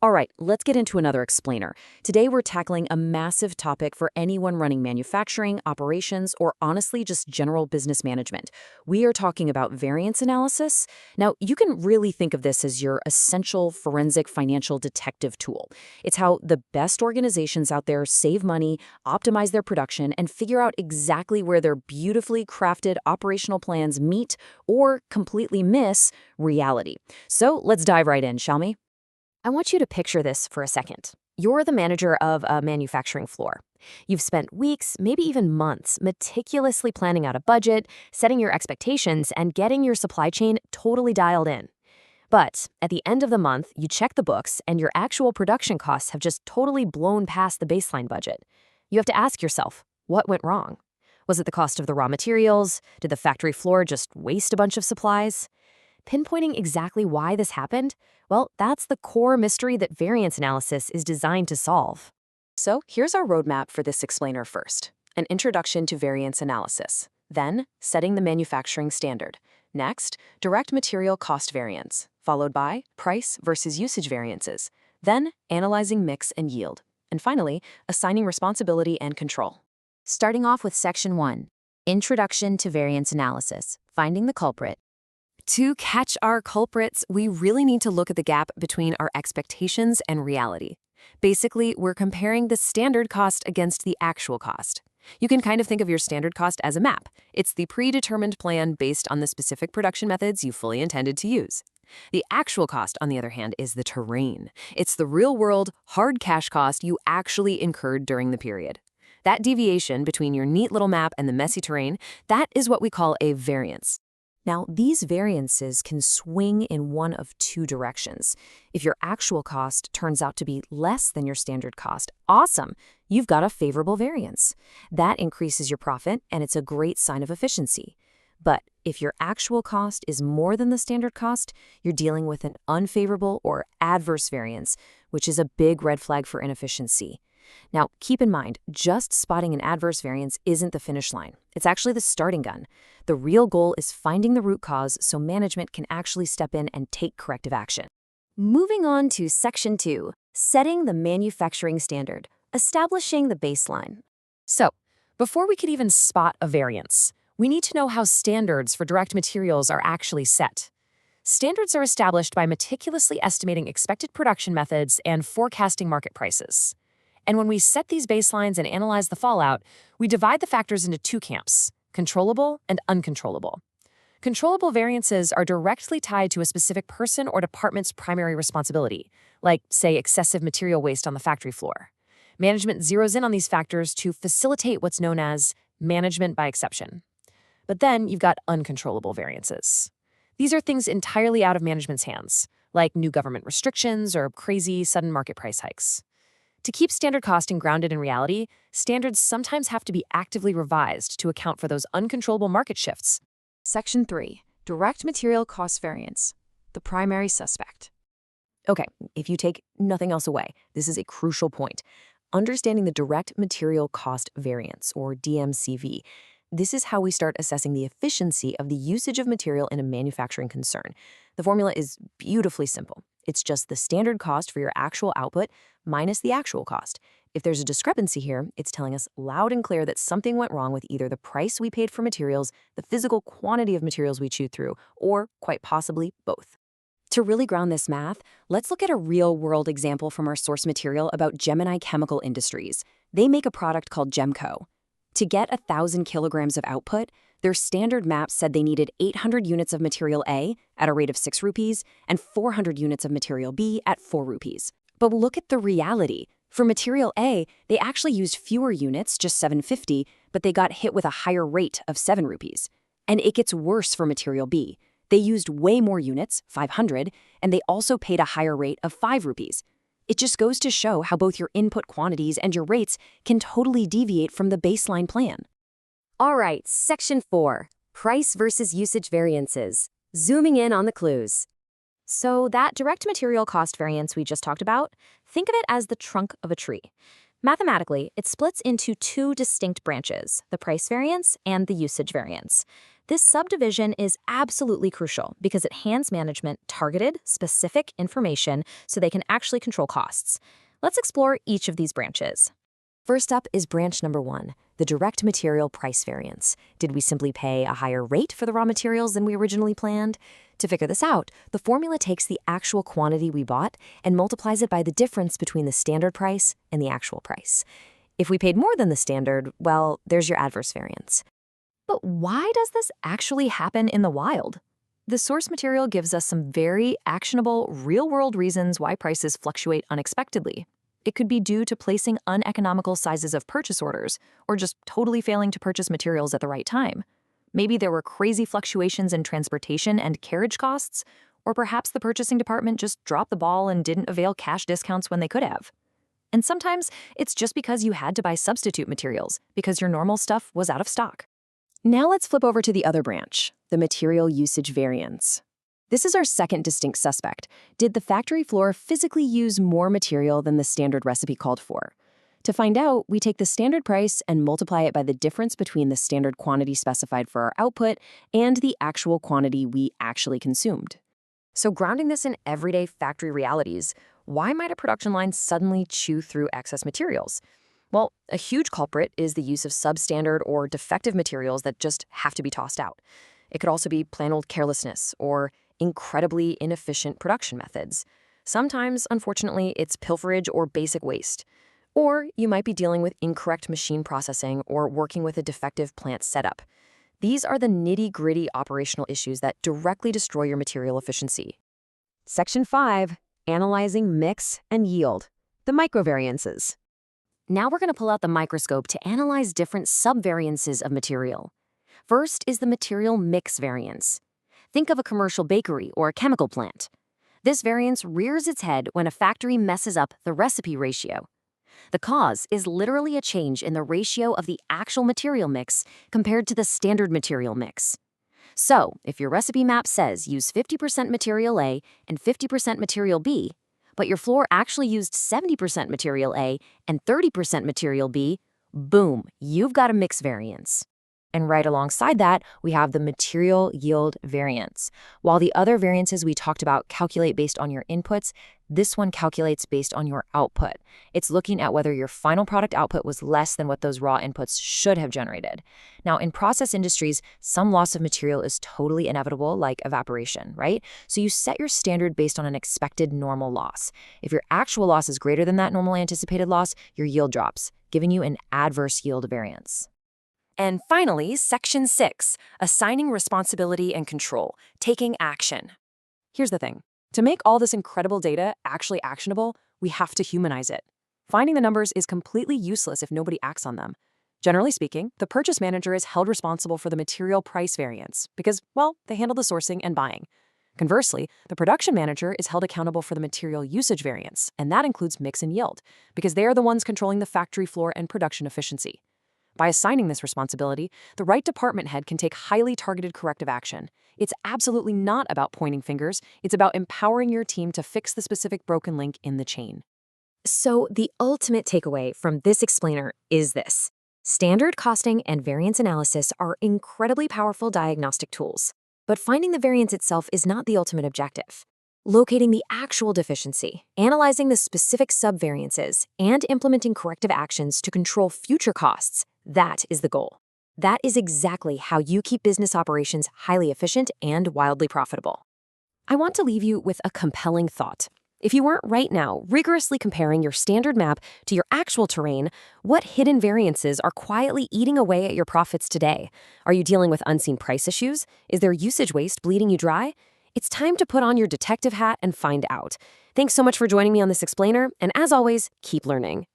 All right, let's get into another explainer. Today we're tackling a massive topic for anyone running manufacturing, operations, or honestly just general business management. We are talking about variance analysis. Now, you can really think of this as your essential forensic financial detective tool. It's how the best organizations out there save money, optimize their production, and figure out exactly where their beautifully crafted operational plans meet or completely miss reality. So let's dive right in, shall we? I want you to picture this for a second. You're the manager of a manufacturing floor. You've spent weeks, maybe even months, meticulously planning out a budget, setting your expectations, and getting your supply chain totally dialed in. But at the end of the month, you check the books, and your actual production costs have just totally blown past the baseline budget. You have to ask yourself, what went wrong? Was it the cost of the raw materials? Did the factory floor just waste a bunch of supplies? Pinpointing exactly why this happened? Well, that's the core mystery that variance analysis is designed to solve. So here's our roadmap for this explainer first. An introduction to variance analysis. Then, setting the manufacturing standard. Next, direct material cost variance, followed by price versus usage variances. Then, analyzing mix and yield. And finally, assigning responsibility and control. Starting off with Section 1, Introduction to Variance Analysis, Finding the Culprit. To catch our culprits, we really need to look at the gap between our expectations and reality. Basically, we're comparing the standard cost against the actual cost. You can kind of think of your standard cost as a map. It's the predetermined plan based on the specific production methods you fully intended to use. The actual cost, on the other hand, is the terrain. It's the real-world, hard cash cost you actually incurred during the period. That deviation between your neat little map and the messy terrain, that is what we call a variance. Now, these variances can swing in one of two directions. If your actual cost turns out to be less than your standard cost, awesome, you've got a favorable variance. That increases your profit, and it's a great sign of efficiency. But if your actual cost is more than the standard cost, you're dealing with an unfavorable or adverse variance, which is a big red flag for inefficiency. Now, keep in mind, just spotting an adverse variance isn't the finish line. It's actually the starting gun. The real goal is finding the root cause so management can actually step in and take corrective action. Moving on to Section 2, Setting the Manufacturing Standard, Establishing the Baseline. So, before we could even spot a variance, we need to know how standards for direct materials are actually set. Standards are established by meticulously estimating expected production methods and forecasting market prices. And when we set these baselines and analyze the fallout, we divide the factors into two camps, controllable and uncontrollable. Controllable variances are directly tied to a specific person or department's primary responsibility, like, say, excessive material waste on the factory floor. Management zeroes in on these factors to facilitate what's known as management by exception. But then you've got uncontrollable variances. These are things entirely out of management's hands, like new government restrictions or crazy sudden market price hikes. To keep standard costing grounded in reality, standards sometimes have to be actively revised to account for those uncontrollable market shifts. Section 3, Direct Material Cost Variance, the primary suspect. Okay, if you take nothing else away, this is a crucial point. Understanding the direct material cost variance, or DMCV, this is how we start assessing the efficiency of the usage of material in a manufacturing concern. The formula is beautifully simple. It's just the standard cost for your actual output minus the actual cost. If there's a discrepancy here, it's telling us loud and clear that something went wrong with either the price we paid for materials, the physical quantity of materials we chewed through, or quite possibly both. To really ground this math, let's look at a real-world example from our source material about Gemini Chemical Industries. They make a product called Gemco. To get 1,000 kilograms of output, their standard map said they needed 800 units of material A at a rate of 6 rupees and 400 units of material B at 4 rupees. But look at the reality. For material A, they actually used fewer units, just 750, but they got hit with a higher rate of 7 rupees. And it gets worse for material B. They used way more units, 500, and they also paid a higher rate of 5 rupees. It just goes to show how both your input quantities and your rates can totally deviate from the baseline plan. All right, Section 4, Price versus Usage Variances, Zooming in on the clues. So that direct material cost variance we just talked about, think of it as the trunk of a tree. Mathematically, it splits into two distinct branches, the price variance and the usage variance. This subdivision is absolutely crucial because it hands management targeted, specific information so they can actually control costs. Let's explore each of these branches. First up is branch number 1, the direct material price variance. Did we simply pay a higher rate for the raw materials than we originally planned? To figure this out, the formula takes the actual quantity we bought and multiplies it by the difference between the standard price and the actual price. If we paid more than the standard, well, there's your adverse variance. But why does this actually happen in the wild? The source material gives us some very actionable, real-world reasons why prices fluctuate unexpectedly. It could be due to placing uneconomical sizes of purchase orders, or just totally failing to purchase materials at the right time. Maybe there were crazy fluctuations in transportation and carriage costs, or perhaps the purchasing department just dropped the ball and didn't avail cash discounts when they could have. And sometimes it's just because you had to buy substitute materials because your normal stuff was out of stock. Now let's flip over to the other branch, the material usage variance. This is our second distinct suspect. Did the factory floor physically use more material than the standard recipe called for? To find out, we take the standard price and multiply it by the difference between the standard quantity specified for our output and the actual quantity we actually consumed. So grounding this in everyday factory realities, why might a production line suddenly chew through excess materials? Well, a huge culprit is the use of substandard or defective materials that just have to be tossed out. It could also be plain old carelessness or incredibly inefficient production methods. Sometimes, unfortunately, it's pilferage or basic waste. Or you might be dealing with incorrect machine processing or working with a defective plant setup. These are the nitty-gritty operational issues that directly destroy your material efficiency. Section 5, Analyzing Mix and Yield, the microvariances. Now we're going to pull out the microscope to analyze different subvariances of material. First is the material mix variance. Think of a commercial bakery or a chemical plant. This variance rears its head when a factory messes up the recipe ratio. The cause is literally a change in the ratio of the actual material mix compared to the standard material mix. So, if your recipe map says use 50% material A and 50% material B, but your floor actually used 70% material A and 30% material B, boom, you've got a mix variance. And right alongside that, we have the material yield variance. While the other variances we talked about calculate based on your inputs, this one calculates based on your output. It's looking at whether your final product output was less than what those raw inputs should have generated. Now, in process industries, some loss of material is totally inevitable, like evaporation, right? So you set your standard based on an expected normal loss. If your actual loss is greater than that normal anticipated loss, your yield drops, giving you an adverse yield variance. And finally, Section 6, Assigning Responsibility and Control, Taking Action. Here's the thing. To make all this incredible data actually actionable, we have to humanize it. Finding the numbers is completely useless if nobody acts on them. Generally speaking, the purchase manager is held responsible for the material price variance because, well, they handle the sourcing and buying. Conversely, the production manager is held accountable for the material usage variance, and that includes mix and yield, because they are the ones controlling the factory floor and production efficiency. By assigning this responsibility, the right department head can take highly targeted corrective action. It's absolutely not about pointing fingers. It's about empowering your team to fix the specific broken link in the chain. So the ultimate takeaway from this explainer is this. Standard costing and variance analysis are incredibly powerful diagnostic tools, but finding the variance itself is not the ultimate objective. Locating the actual deficiency, analyzing the specific subvariances, and implementing corrective actions to control future costs, that is the goal. That is exactly how you keep business operations highly efficient and wildly profitable. I want to leave you with a compelling thought. If you weren't right now rigorously comparing your standard map to your actual terrain, what hidden variances are quietly eating away at your profits today? Are you dealing with unseen price issues? Is there usage waste bleeding you dry? It's time to put on your detective hat and find out. Thanks so much for joining me on this explainer, and as always, keep learning.